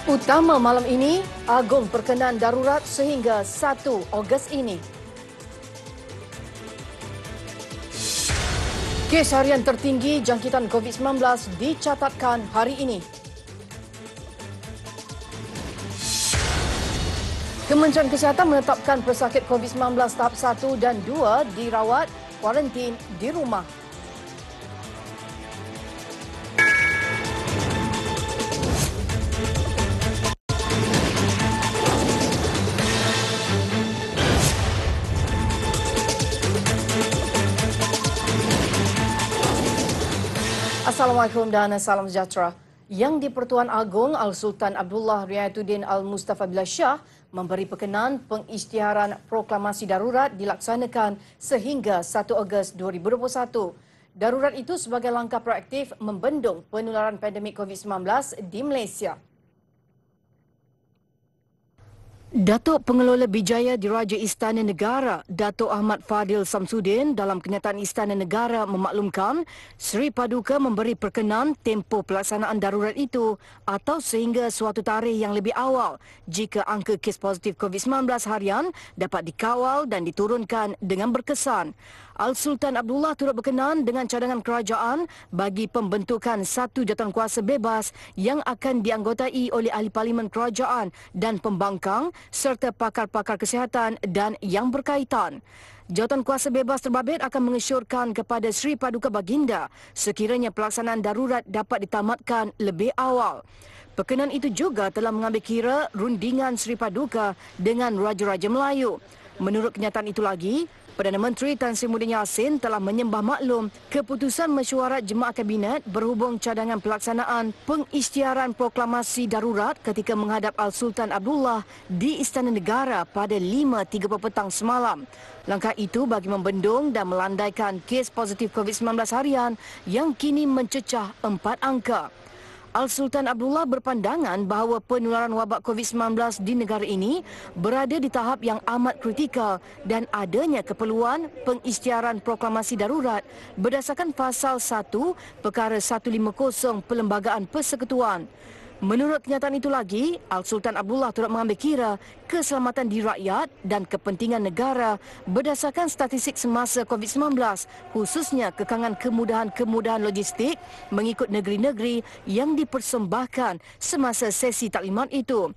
Utama malam ini, Agong perkenan darurat sehingga 1 Ogos ini. Kes harian tertinggi jangkitan COVID-19 dicatatkan hari ini. Kementerian Kesihatan menetapkan pesakit COVID-19 tahap 1 dan 2 dirawat kuarantin di rumah. Assalamualaikum dan salam sejahtera. Yang di-Pertuan Agong Al-Sultan Abdullah Riayatuddin Al-Mustafa Billah Shah memberi perkenan pengisytiharan proklamasi darurat dilaksanakan sehingga 1 Ogos 2021. Darurat itu sebagai langkah proaktif membendung penularan pandemik COVID-19 di Malaysia. Datuk Pengelola Bijaya Diraja Istana Negara, Datuk Ahmad Fadil Samsudin dalam kenyataan Istana Negara memaklumkan Seri Paduka memberi perkenan tempoh pelaksanaan darurat itu atau sehingga suatu tarikh yang lebih awal jika angka kes positif COVID-19 harian dapat dikawal dan diturunkan dengan berkesan. Al-Sultan Abdullah turut berkenan dengan cadangan kerajaan bagi pembentukan satu jawatankuasa bebas yang akan dianggotai oleh ahli parlimen kerajaan dan pembangkang serta pakar-pakar kesihatan dan yang berkaitan. Jawatankuasa bebas terbabit akan mengesyorkan kepada Seri Paduka Baginda sekiranya pelaksanaan darurat dapat ditamatkan lebih awal. Perkenan itu juga telah mengambil kira rundingan Seri Paduka dengan Raja-Raja Melayu. Menurut kenyataan itu lagi, Perdana Menteri Tan Sri Muhyiddin Yassin telah menyembah maklum keputusan mesyuarat Jemaah Kabinet berhubung cadangan pelaksanaan pengisytiharan proklamasi darurat ketika menghadap Al-Sultan Abdullah di Istana Negara pada 5.30 petang semalam. Langkah itu bagi membendung dan melandaikan kes positif COVID-19 harian yang kini mencecah 4 angka. Al-Sultan Abdullah berpandangan bahawa penularan wabak COVID-19 di negara ini berada di tahap yang amat kritikal dan adanya keperluan pengisytiharan proklamasi darurat berdasarkan Fasal 1 Perkara 150 Perlembagaan Persekutuan. Menurut kenyataan itu lagi, Al-Sultan Abdullah turut mengambil kira keselamatan diri rakyat dan kepentingan negara berdasarkan statistik semasa COVID-19, khususnya kekangan kemudahan-kemudahan logistik mengikut negeri-negeri yang dipersembahkan semasa sesi taklimat itu.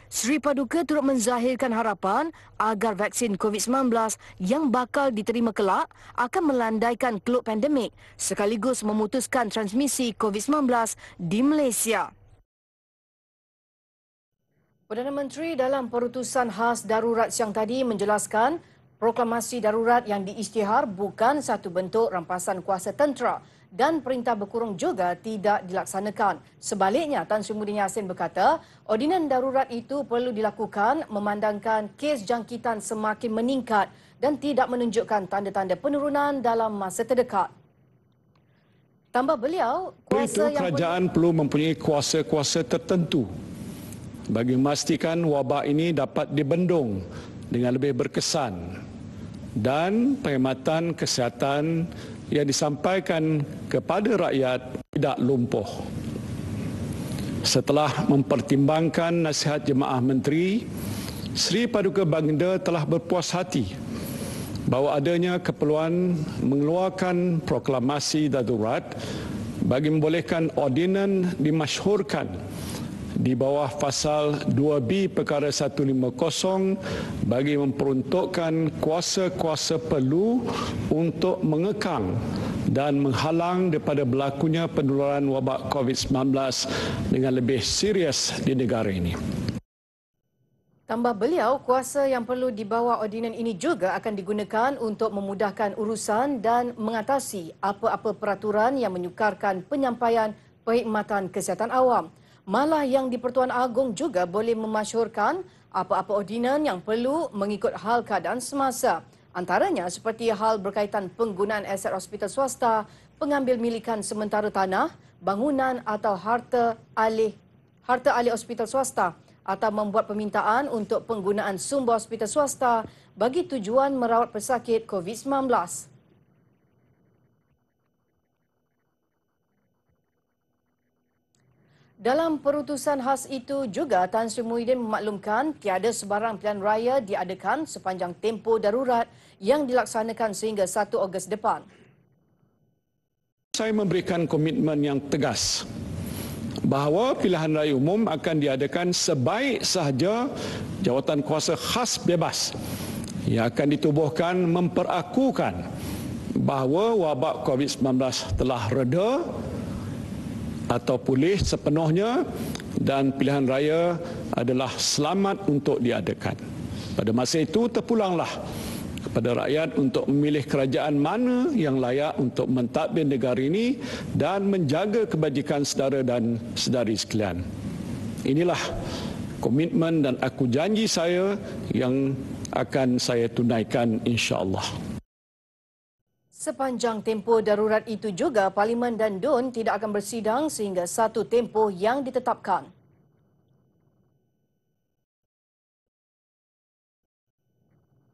Seri Paduka turut menzahirkan harapan agar vaksin COVID-19 yang bakal diterima kelak akan melandaikan keluk pandemik sekaligus memutuskan transmisi COVID-19 di Malaysia. Perdana Menteri dalam perutusan khas darurat siang tadi menjelaskan proklamasi darurat yang diisytihar bukan satu bentuk rampasan kuasa tentera dan perintah berkurung juga tidak dilaksanakan. Sebaliknya, Tan Sri Muhyiddin Yassin berkata, ordinan darurat itu perlu dilakukan memandangkan kes jangkitan semakin meningkat dan tidak menunjukkan tanda-tanda penurunan dalam masa terdekat. Tambah beliau, kuasa yang kerajaan perlu mempunyai kuasa-kuasa tertentu bagi memastikan wabak ini dapat dibendung dengan lebih berkesan dan perkhidmatan kesihatan yang disampaikan kepada rakyat tidak lumpuh. Setelah mempertimbangkan nasihat Jemaah Menteri, Seri Paduka Baginda telah berpuas hati bahawa adanya keperluan mengeluarkan proklamasi darurat bagi membolehkan ordinan dimasyhurkan di bawah Fasal 2B Perkara 150 bagi memperuntukkan kuasa-kuasa perlu untuk mengekang dan menghalang daripada berlakunya penularan wabak COVID-19 dengan lebih serius di negara ini. Tambah beliau, kuasa yang perlu dibawa ordinan ini juga akan digunakan untuk memudahkan urusan dan mengatasi apa-apa peraturan yang menyukarkan penyampaian perkhidmatan kesihatan awam. Malah yang di-Pertuan Agong juga boleh memasyhurkan apa-apa ordinan yang perlu mengikut hal keadaan semasa. Antaranya seperti hal berkaitan penggunaan aset hospital swasta, pengambil milikan sementara tanah, bangunan atau harta alih hospital swasta atau membuat permintaan untuk penggunaan sumber hospital swasta bagi tujuan merawat pesakit COVID-19. Dalam perutusan khas itu juga, Tan Sri Muhyiddin memaklumkan tiada sebarang pilihan raya diadakan sepanjang tempoh darurat yang dilaksanakan sehingga 1 Ogos depan. Saya memberikan komitmen yang tegas bahawa pilihan raya umum akan diadakan sebaik sahaja jawatan kuasa khas bebas yang akan ditubuhkan memperakukan bahawa wabak COVID-19 telah reda atau pulih sepenuhnya dan pilihan raya adalah selamat untuk diadakan. Pada masa itu terpulanglah kepada rakyat untuk memilih kerajaan mana yang layak untuk mentadbir negara ini dan menjaga kebajikan saudara dan saudari sekalian. Inilah komitmen dan aku janji saya yang akan saya tunaikan insya-Allah. Sepanjang tempoh darurat itu juga, Parlimen dan DUN tidak akan bersidang sehingga satu tempoh yang ditetapkan.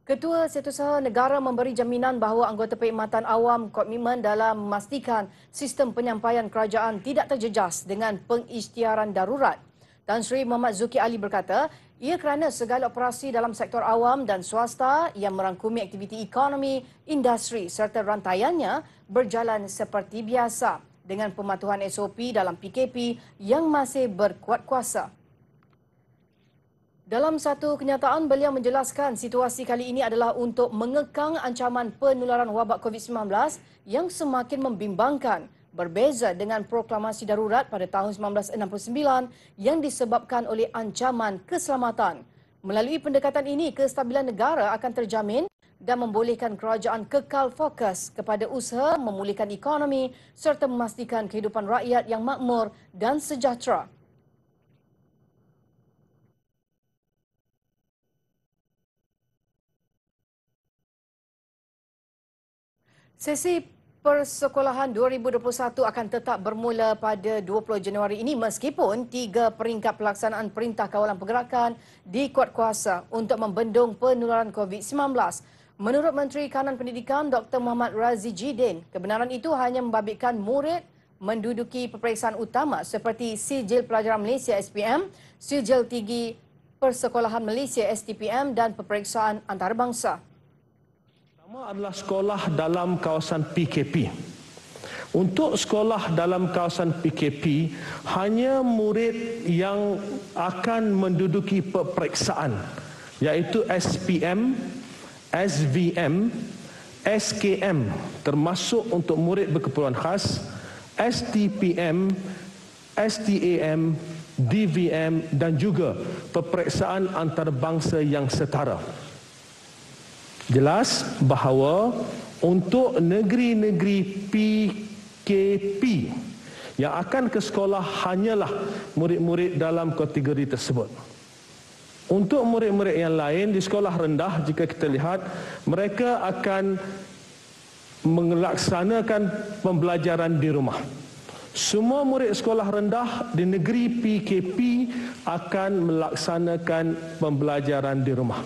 Ketua Setiausaha Negara memberi jaminan bahawa anggota perkhidmatan awam komitmen dalam memastikan sistem penyampaian kerajaan tidak terjejas dengan pengisytiharan darurat. Tan Sri Muhammad Zuki Ali berkata, ia kerana segala operasi dalam sektor awam dan swasta yang merangkumi aktiviti ekonomi, industri serta rantaiannya berjalan seperti biasa dengan pematuhan SOP dalam PKP yang masih berkuat kuasa. Dalam satu kenyataan, beliau menjelaskan situasi kali ini adalah untuk mengekang ancaman penularan wabak COVID-19 yang semakin membimbangkan, berbeza dengan proklamasi darurat pada tahun 1969 yang disebabkan oleh ancaman keselamatan. Melalui pendekatan ini, kestabilan negara akan terjamin dan membolehkan kerajaan kekal fokus kepada usaha memulihkan ekonomi serta memastikan kehidupan rakyat yang makmur dan sejahtera. Sesi persekolahan 2021 akan tetap bermula pada 20 Januari ini meskipun 3 peringkat pelaksanaan Perintah Kawalan Pergerakan dikuatkuasa untuk membendung penularan COVID-19. Menurut Menteri Kanan Pendidikan Dr. Muhammad Razi Jidin, kebenaran itu hanya membabitkan murid menduduki peperiksaan utama seperti Sijil Pelajaran Malaysia SPM, Sijil Tinggi Persekolahan Malaysia STPM dan peperiksaan antarabangsa. Pertama adalah sekolah dalam kawasan PKP. Untuk sekolah dalam kawasan PKP, hanya murid yang akan menduduki peperiksaan, iaitu SPM, SVM, SKM, termasuk untuk murid berkeperluan khas, STPM, STAM, DVM dan juga peperiksaan antarabangsa yang setara. Jelas bahawa untuk negeri-negeri PKP yang akan ke sekolah hanyalah murid-murid dalam kategori tersebut. Untuk murid-murid yang lain di sekolah rendah, jika kita lihat, mereka akan melaksanakan pembelajaran di rumah. Semua murid sekolah rendah di negeri PKP akan melaksanakan pembelajaran di rumah.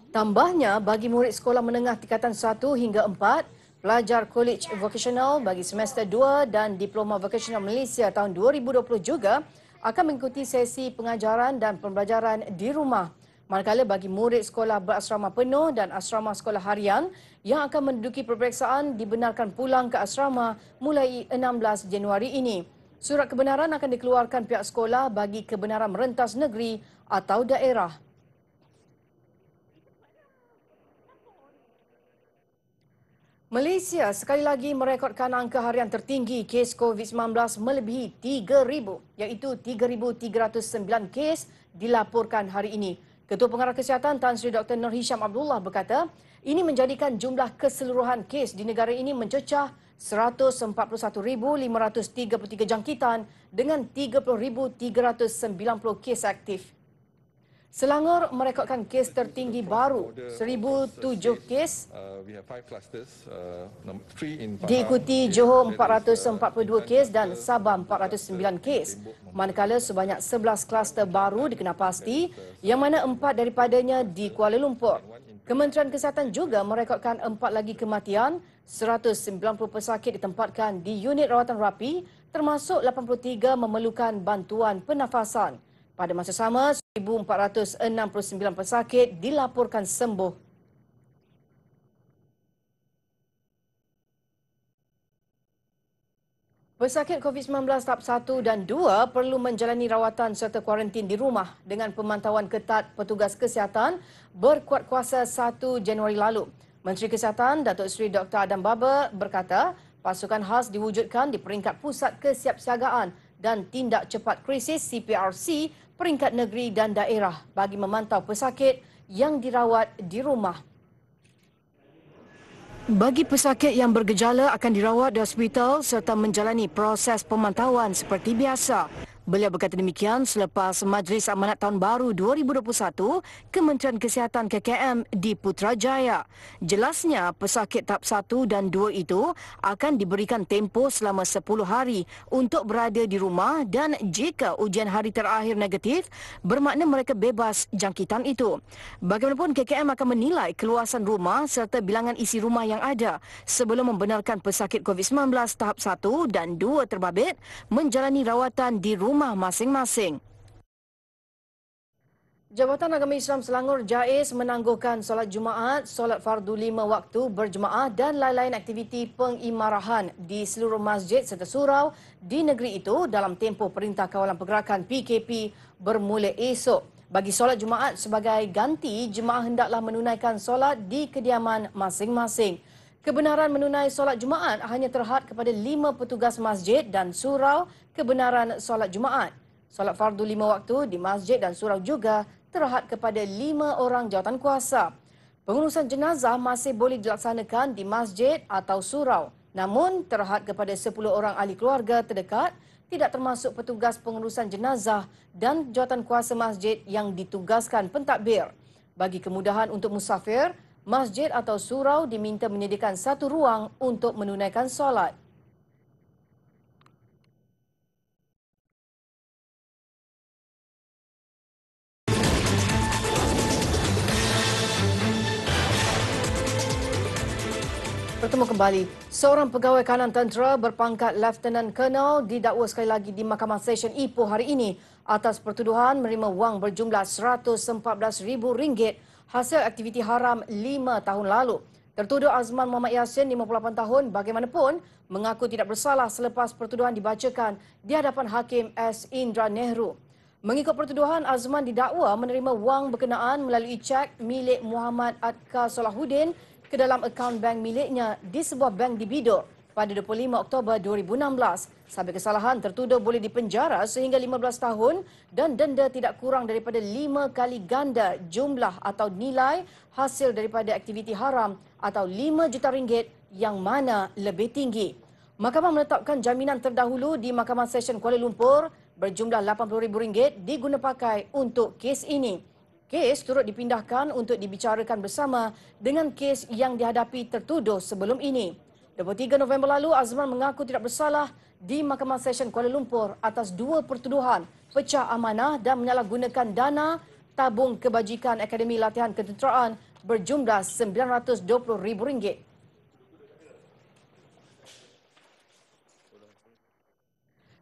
Tambahnya, bagi murid sekolah menengah tingkatan 1 hingga 4, pelajar College Vocational bagi semester 2 dan Diploma Vocational Malaysia tahun 2020 juga akan mengikuti sesi pengajaran dan pembelajaran di rumah. Manakala bagi murid sekolah berasrama penuh dan asrama sekolah harian yang akan menduduki peperiksaan dibenarkan pulang ke asrama mulai 16 Januari ini. Surat kebenaran akan dikeluarkan pihak sekolah bagi kebenaran merentas negeri atau daerah. Malaysia sekali lagi merekodkan angka harian tertinggi kes COVID-19 melebihi 3,000 iaitu 3,309 kes dilaporkan hari ini. Ketua Pengarah Kesihatan Tan Sri Dr. Nur Hisham Abdullah berkata, ini menjadikan jumlah keseluruhan kes di negara ini mencecah 141,533 jangkitan dengan 30,390 kes aktif. Selangor merekodkan kes tertinggi baru 1,007 kes, diikuti Johor 442 kes dan Sabah 409 kes. Manakala sebanyak 11 kluster baru dikenal pasti, yang mana 4 daripadanya di Kuala Lumpur. Kementerian Kesihatan juga merekodkan 4 lagi kematian, 190 pesakit ditempatkan di unit rawatan rapi, termasuk 83 memerlukan bantuan pernafasan. Pada masa sama, 1,469 pesakit dilaporkan sembuh. Pesakit COVID-19 tahap 1 dan 2 perlu menjalani rawatan serta kuarantin di rumah dengan pemantauan ketat petugas kesihatan berkuat kuasa 1 Januari lalu. Menteri Kesihatan Datuk Seri Dr. Adam Baba berkata, pasukan khas diwujudkan di peringkat Pusat Kesiapsiagaan dan Tindak Cepat Krisis CPRC peringkat negeri dan daerah bagi memantau pesakit yang dirawat di rumah. Bagi pesakit yang bergejala akan dirawat di hospital serta menjalani proses pemantauan seperti biasa. Beliau berkata demikian selepas Majlis Amanat Tahun Baru 2021 Kementerian Kesihatan KKM di Putrajaya. Jelasnya pesakit tahap 1 dan 2 itu akan diberikan tempoh selama 10 hari untuk berada di rumah dan jika ujian hari terakhir negatif bermakna mereka bebas jangkitan itu. Bagaimanapun KKM akan menilai keluasan rumah serta bilangan isi rumah yang ada sebelum membenarkan pesakit COVID-19 tahap 1 dan 2 terbabit menjalani rawatan di rumah masing-masing. Jabatan Agama Islam Selangor JAIS menangguhkan solat Jumaat, solat fardu 5 waktu berjemaah dan lain-lain aktiviti pengimarahan di seluruh masjid serta surau di negeri itu dalam tempoh Perintah Kawalan Pergerakan PKP bermula esok. Bagi solat Jumaat sebagai ganti, jemaah hendaklah menunaikan solat di kediaman masing-masing. Kebenaran menunai solat Jumaat hanya terhad kepada 5 petugas masjid dan surau kebenaran solat Jumaat. Solat fardu 5 waktu di masjid dan surau juga terhad kepada 5 orang jawatan kuasa. Pengurusan jenazah masih boleh dilaksanakan di masjid atau surau. Namun terhad kepada 10 orang ahli keluarga terdekat tidak termasuk petugas pengurusan jenazah dan jawatan kuasa masjid yang ditugaskan pentadbir. Bagi kemudahan untuk musafir, masjid atau surau diminta menyediakan satu ruang untuk menunaikan solat. Bertemu kembali. Seorang pegawai kanan tentera berpangkat Lieutenant Colonel didakwa sekali lagi di Mahkamah Session Ipoh hari ini atas pertuduhan menerima wang berjumlah RM114,000 hasil aktiviti haram 5 tahun lalu. Tertuduh Azman Muhammad Yassin, 58 tahun, bagaimanapun mengaku tidak bersalah selepas pertuduhan dibacakan di hadapan Hakim S. Indra Nehru. Mengikut pertuduhan, Azman didakwa menerima wang berkenaan melalui cek milik Muhammad Adka Solahuddin ke dalam akaun bank miliknya di sebuah bank di Bidor pada 25 Oktober 2016. Sabit kesalahan, tertuduh boleh dipenjara sehingga 15 tahun dan denda tidak kurang daripada 5 kali ganda jumlah atau nilai hasil daripada aktiviti haram atau RM5 juta yang mana lebih tinggi. Mahkamah menetapkan jaminan terdahulu di Mahkamah Session Kuala Lumpur berjumlah RM80,000 diguna pakai untuk kes ini. Kes turut dipindahkan untuk dibicarakan bersama dengan kes yang dihadapi tertuduh sebelum ini. 23 November lalu, Azman mengaku tidak bersalah di Mahkamah Session Kuala Lumpur atas 2 pertuduhan pecah amanah dan menyalahgunakan dana tabung kebajikan Akademi Latihan Ketenteraan berjumlah RM920,000.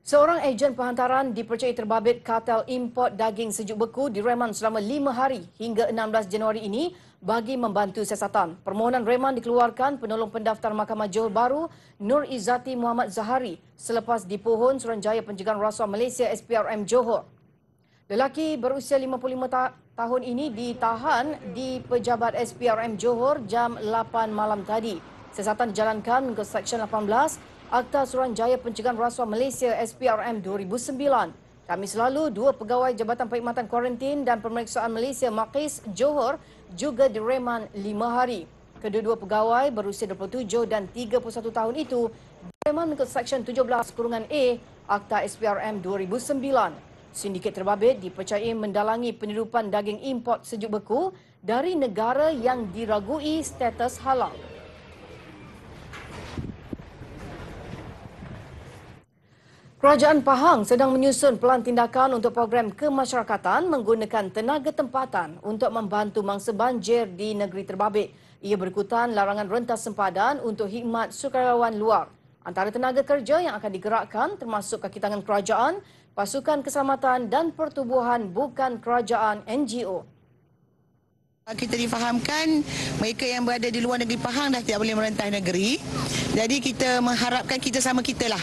Seorang ejen penghantaran dipercayai terbabit kartel import daging sejuk beku direman selama 5 hari hingga 16 Januari ini bagi membantu siasatan. Permohonan reman dikeluarkan penolong pendaftar Mahkamah Johor Bahru Nur Izzati Muhammad Zahari selepas dipohon Suruhanjaya Pencegahan Rasuah Malaysia SPRM Johor. Lelaki berusia 55 tahun ini ditahan di pejabat SPRM Johor jam 8 malam tadi. Siasatan dijalankan mengikut Seksyen 18 Akta Suruhanjaya Pencegahan Rasuah Malaysia SPRM 2009. Khamis lalu, 2 pegawai Jabatan Perkhidmatan Kuarantin dan Pemeriksaan Malaysia Maqis Johor juga direman 5 hari. Kedua-dua pegawai berusia 27 dan 31 tahun itu direman mengikut Seksyen 17(A) Akta SPRM 2009. Sindiket terbabit dipercayai mendalangi penyeludupan daging import sejuk beku dari negara yang diragui status halal. Kerajaan Pahang sedang menyusun pelan tindakan untuk program kemasyarakatan menggunakan tenaga tempatan untuk membantu mangsa banjir di negeri terbabit. Ia berikutan larangan rentas sempadan untuk khidmat sukarelawan luar. Antara tenaga kerja yang akan digerakkan termasuk kaki tangan kerajaan, pasukan keselamatan dan pertubuhan bukan kerajaan NGO. Kita difahamkan mereka yang berada di luar negeri Pahang dah tidak boleh merentas negeri. Jadi kita mengharapkan kita sama kita lah.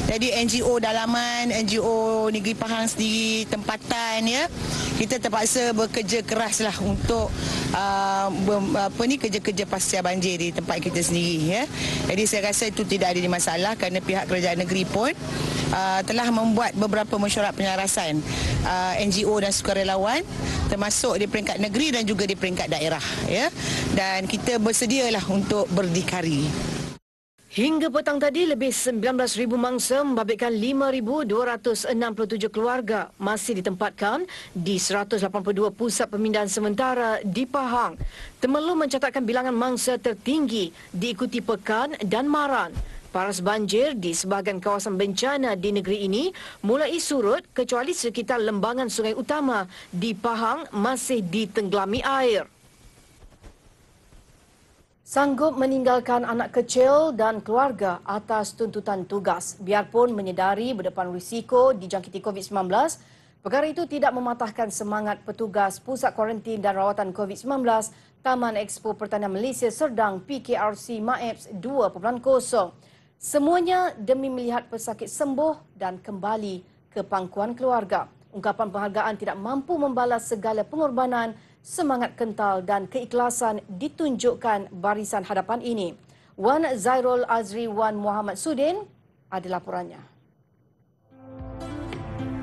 Jadi NGO dalaman, NGO negeri Pahang sendiri, tempatan ya. Kita terpaksa bekerja keras lah untuk kerja-kerja pasca banjir di tempat kita sendiri ya. Jadi saya rasa itu tidak ada masalah kerana pihak kerajaan negeri pun telah membuat beberapa mesyuarat penyelarasan NGO dan sukarelawan termasuk di peringkat negeri dan juga di peringkat daerah ya. Dan kita bersedialah untuk berdikari. Hingga petang tadi, lebih 19,000 mangsa membabitkan 5,267 keluarga masih ditempatkan di 182 pusat pemindahan sementara di Pahang. Temerloh mencatatkan bilangan mangsa tertinggi diikuti Pekan dan Maran. Paras banjir di sebahagian kawasan bencana di negeri ini mulai surut kecuali sekitar lembangan sungai utama di Pahang masih ditenggelami air. Sanggup meninggalkan anak kecil dan keluarga atas tuntutan tugas. Biarpun menyedari berdepan risiko dijangkiti COVID-19, perkara itu tidak mematahkan semangat petugas Pusat Kuarantin dan Rawatan COVID-19 Taman Expo Pertanian Malaysia Serdang PKRC MAEPS 2.0. Semuanya demi melihat pesakit sembuh dan kembali ke pangkuan keluarga. Ungkapan penghargaan tidak mampu membalas segala pengorbanan, semangat kental dan keikhlasan ditunjukkan barisan hadapan ini. Wan Zairul Azri Wan Muhammad Sudin ada laporannya.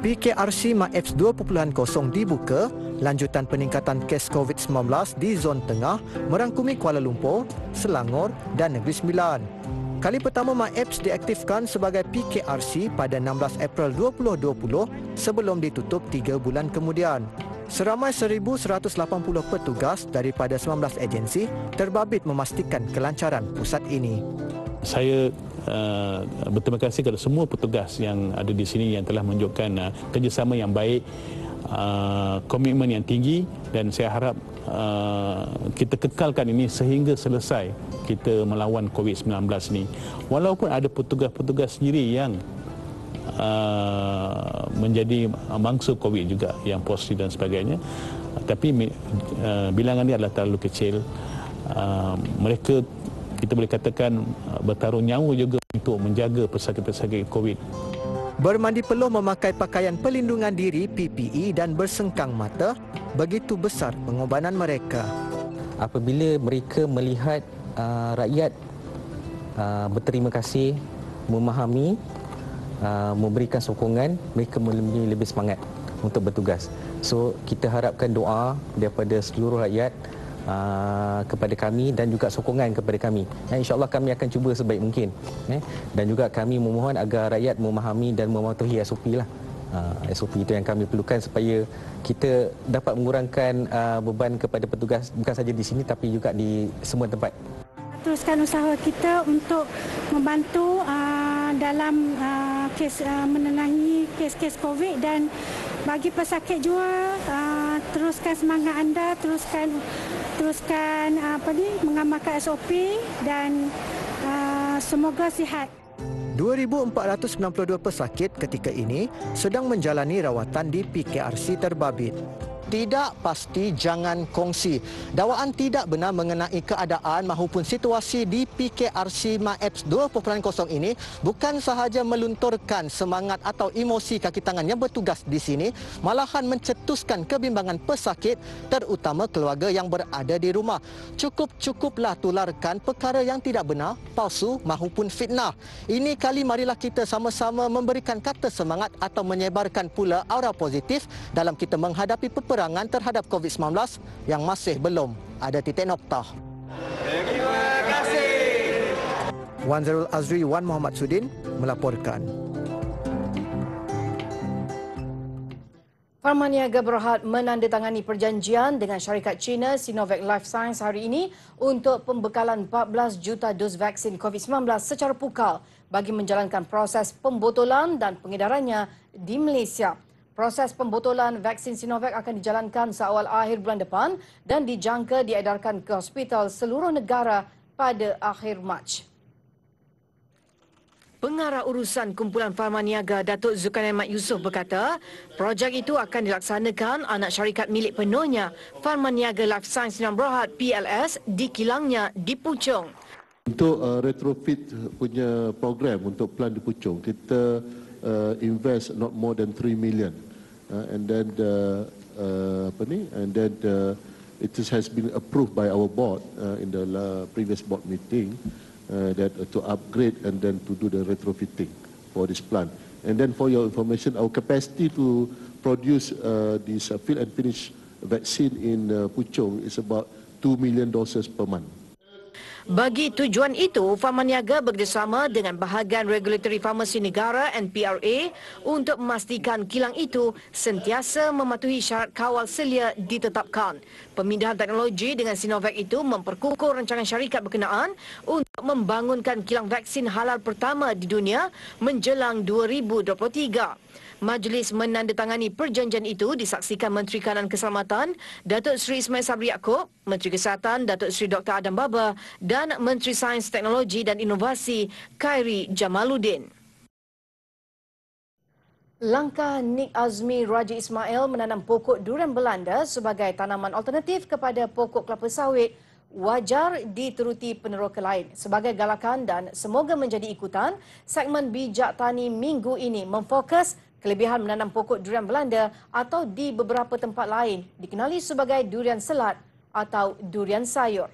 PKRC MAEPS 2.0 dibuka lanjutan peningkatan kes COVID-19 di zon tengah merangkumi Kuala Lumpur, Selangor dan Negeri Sembilan. Kali pertama MAEPS diaktifkan sebagai PKRC pada 16 April 2020 sebelum ditutup 3 bulan kemudian. Seramai 1,180 petugas daripada 19 agensi terbabit memastikan kelancaran pusat ini. Saya berterima kasih kepada semua petugas yang ada di sini yang telah menunjukkan kerjasama yang baik, komitmen yang tinggi, dan saya harap kita kekalkan ini sehingga selesai kita melawan COVID-19 ini. Walaupun ada petugas-petugas sendiri yang menjadi mangsa COVID juga yang positif dan sebagainya, tapi bilangan ini adalah terlalu kecil. Mereka, kita boleh katakan, bertaruh nyawa juga untuk menjaga pesakit-pesakit COVID. Bermandi peluh memakai pakaian pelindungan diri PPE dan bersengkang mata, begitu besar pengorbanan mereka. Apabila mereka melihat rakyat berterima kasih, memahami, memberikan sokongan, mereka lebih semangat untuk bertugas. So kita harapkan doa daripada seluruh rakyat kepada kami dan juga sokongan kepada kami. InsyaAllah kami akan cuba sebaik mungkin. Dan juga kami memohon agar rakyat memahami dan mematuhi SOP lah. SOP itu yang kami perlukan supaya kita dapat mengurangkan beban kepada petugas bukan saja di sini tapi juga di semua tempat. Teruskan usaha kita untuk membantu dalam menenangi kes-kes COVID dan bagi pesakit juga teruskan semangat anda, teruskan mengamalkan SOP dan semoga sihat. 2,492 pesakit ketika ini sedang menjalani rawatan di PKRC terbabit. Tidak pasti, jangan kongsi. Dakwaan tidak benar mengenai keadaan maupun situasi di PKRC MAEPS 2.0 ini bukan sahaja melunturkan semangat atau emosi kaki tangan yang bertugas di sini, malahan mencetuskan kebimbangan pesakit, terutama keluarga yang berada di rumah. Cukuplah tularkan perkara yang tidak benar, palsu maupun fitnah. Ini kali marilah kita sama-sama memberikan kata semangat atau menyebarkan pula aura positif dalam kita menghadapi peperangan terhadap COVID-19 yang masih belum ada titik noktah. Terima kasih. Wan Zairul Azri Wan Muhammad Sudin melaporkan. Pharmaniaga Berhad menandatangani perjanjian dengan syarikat China Sinovac Life Science hari ini untuk pembekalan 14 juta dos vaksin COVID-19 secara pukal bagi menjalankan proses pembotolan dan pengedarannya di Malaysia. Proses pembotolan vaksin Sinovac akan dijalankan seawal akhir bulan depan dan dijangka diedarkan ke hospital seluruh negara pada akhir Mac. Pengarah urusan kumpulan Pharmaniaga Datuk Zulkarnain Mat Yusof berkata, projek itu akan dilaksanakan anak syarikat milik penuhnya Pharmaniaga Life Science Sdn Bhd PLS di kilangnya di Puchong. Untuk retrofit punya program untuk plan di Puchong, kita invest not more than 3 million. And then it has been approved by our board in the previous board meeting. That to upgrade and then to do the retrofitting for this plant. And then for your information, our capacity to produce this fill and finish vaccine in Puchong is about 2 million doses per month. Bagi tujuan itu, Pharmaniaga bekerjasama dengan Bahagian Regulatory Farmasi Negara NPRA untuk memastikan kilang itu sentiasa mematuhi syarat kawal selia ditetapkan. Pemindahan teknologi dengan Sinovac itu memperkukuh rancangan syarikat berkenaan untuk membangunkan kilang vaksin halal pertama di dunia menjelang 2023. Majlis menandatangani perjanjian itu disaksikan Menteri Kanan Keselamatan Datuk Seri Ismail Sabri Yaakob, Menteri Kesihatan Datuk Seri Dr. Adam Baba dan Menteri Sains Teknologi dan Inovasi Khairi Jamaluddin. Langkah Nik Azmi Raja Ismail menanam pokok durian Belanda sebagai tanaman alternatif kepada pokok kelapa sawit wajar diteruti peneroka lain. Sebagai galakan dan semoga menjadi ikutan, segmen Bijak Tani minggu ini memfokus kelebihan menanam pokok durian Belanda atau di beberapa tempat lain dikenali sebagai durian selat atau durian sayur.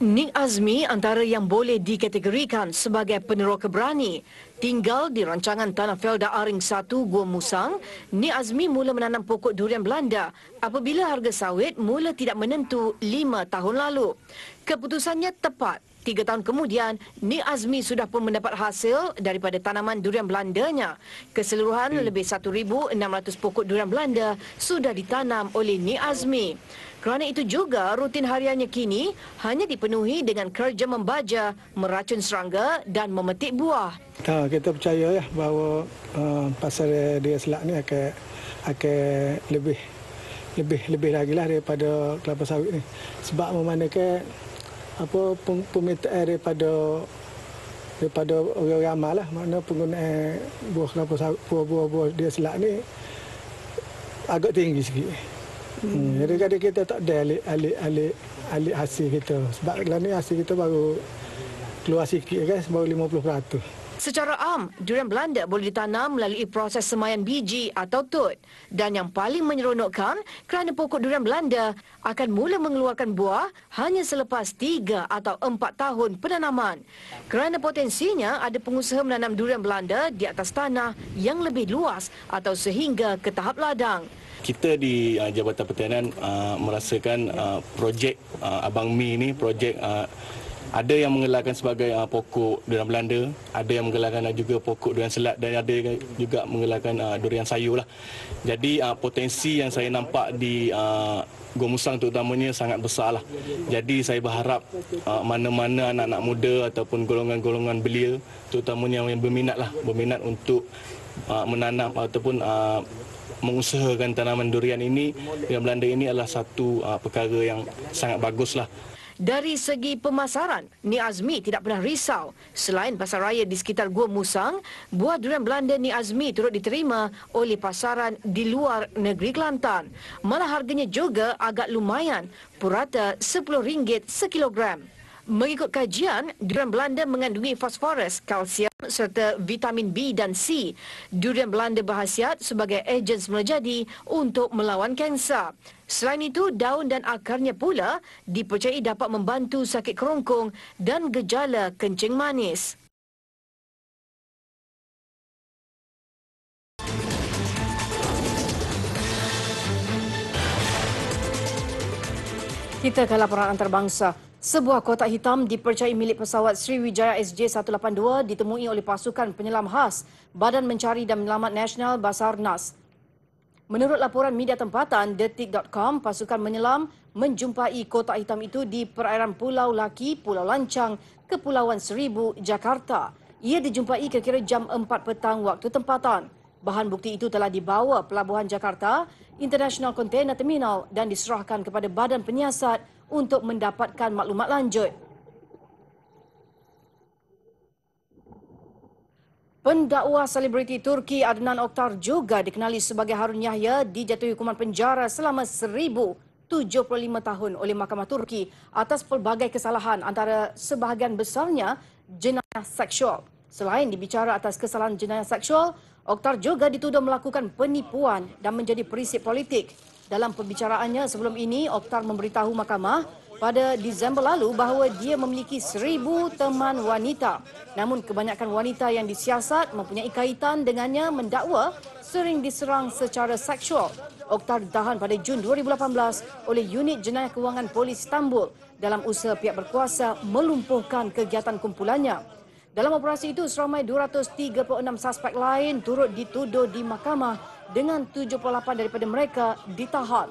Nik Azmi antara yang boleh dikategorikan sebagai peneroka berani. Tinggal di rancangan Tanah Felda Aring 1 Gua Musang, Nik Azmi mula menanam pokok durian Belanda apabila harga sawit mula tidak menentu 5 tahun lalu. Keputusannya tepat. 3 tahun kemudian, Nik Azmi sudah pun mendapat hasil daripada tanaman durian Belandanya. Keseluruhan lebih 1,600 pokok durian Belanda sudah ditanam oleh Nik Azmi. Kerana itu juga, rutin hariannya kini hanya dipenuhi dengan kerja membaja, meracun serangga dan memetik buah. Kita percaya ya bahawa pasar durian selat ni akan lebih lagi lah daripada kelapa sawit ni. Sebab memandangkan permintaan daripada orang ramai lah, makna penggunaan buah kelapa sawit, buah durian selat ni agak tinggi sikit. Jadi kadang kita tak ada alik hasil kita. Sebab dalam ni hasil kita baru keluar sikit kan, baru 50%. Secara am, durian Belanda boleh ditanam melalui proses semaian biji atau tut. Dan yang paling menyeronokkan, kerana pokok durian Belanda akan mula mengeluarkan buah hanya selepas 3 atau 4 tahun penanaman. Kerana potensinya ada pengusaha menanam durian Belanda di atas tanah yang lebih luas atau sehingga ke tahap ladang. Kita di Jabatan Pertanian merasakan projek Abang Mi ni projek ada yang menggelarkan sebagai pokok durian Belanda, ada yang menggelarkan juga pokok durian selat dan ada juga menggelarkan durian sayur lah. Jadi potensi yang saya nampak di Gua Musang terutamanya sangat besar lah. Jadi saya berharap mana-mana anak-anak muda ataupun golongan-golongan belia terutamanya yang berminat untuk menanam ataupun mengusahakan tanaman durian ini, durian Belanda ini adalah satu perkara yang sangat baguslah. Dari segi pemasaran, Nik Azmi tidak pernah risau. Selain pasar raya di sekitar Gua Musang, buah durian Belanda Nik Azmi turut diterima oleh pasaran di luar negeri Kelantan. Malah harganya juga agak lumayan, purata RM10 sekilogram. Mengikut kajian, durian Belanda mengandungi fosforus, kalsium serta vitamin B dan C. Durian Belanda berkhasiat sebagai ejen semula jadi untuk melawan kanser. Selain itu, daun dan akarnya pula dipercayai dapat membantu sakit kerongkong dan gejala kencing manis. Kita ke laporan antarabangsa. Sebuah kotak hitam dipercayai milik pesawat Sriwijaya SJ182 ditemui oleh pasukan penyelam khas Badan Mencari dan Menyelamat Nasional Basarnas. Menurut laporan media tempatan Detik.com, pasukan menyelam menjumpai kotak hitam itu di perairan Pulau Laki, Pulau Lancang, Kepulauan Seribu, Jakarta. Ia dijumpai kira-kira jam 4 petang waktu tempatan. Bahan bukti itu telah dibawa Pelabuhan Jakarta International Container Terminal dan diserahkan kepada Badan Penyiasat untuk mendapatkan maklumat lanjut. Pendakwa selebriti Turki Adnan Oktar juga dikenali sebagai Harun Yahya dijatuhi hukuman penjara selama 1075 tahun oleh Mahkamah Turki atas pelbagai kesalahan antara sebahagian besarnya jenayah seksual. Selain dibicara atas kesalahan jenayah seksual, Oktar juga dituduh melakukan penipuan dan menjadi perisip politik. Dalam pembicaraannya sebelum ini, Oktar memberitahu mahkamah pada Disember lalu bahawa dia memiliki 1,000 teman wanita. Namun kebanyakan wanita yang disiasat mempunyai kaitan dengannya mendakwa sering diserang secara seksual. Oktar ditahan pada Jun 2018 oleh Unit Jenayah Kewangan Polis Istanbul dalam usaha pihak berkuasa melumpuhkan kegiatan kumpulannya. Dalam operasi itu, seramai 236 suspek lain turut dituduh di mahkamah dengan 78 daripada mereka ditahan.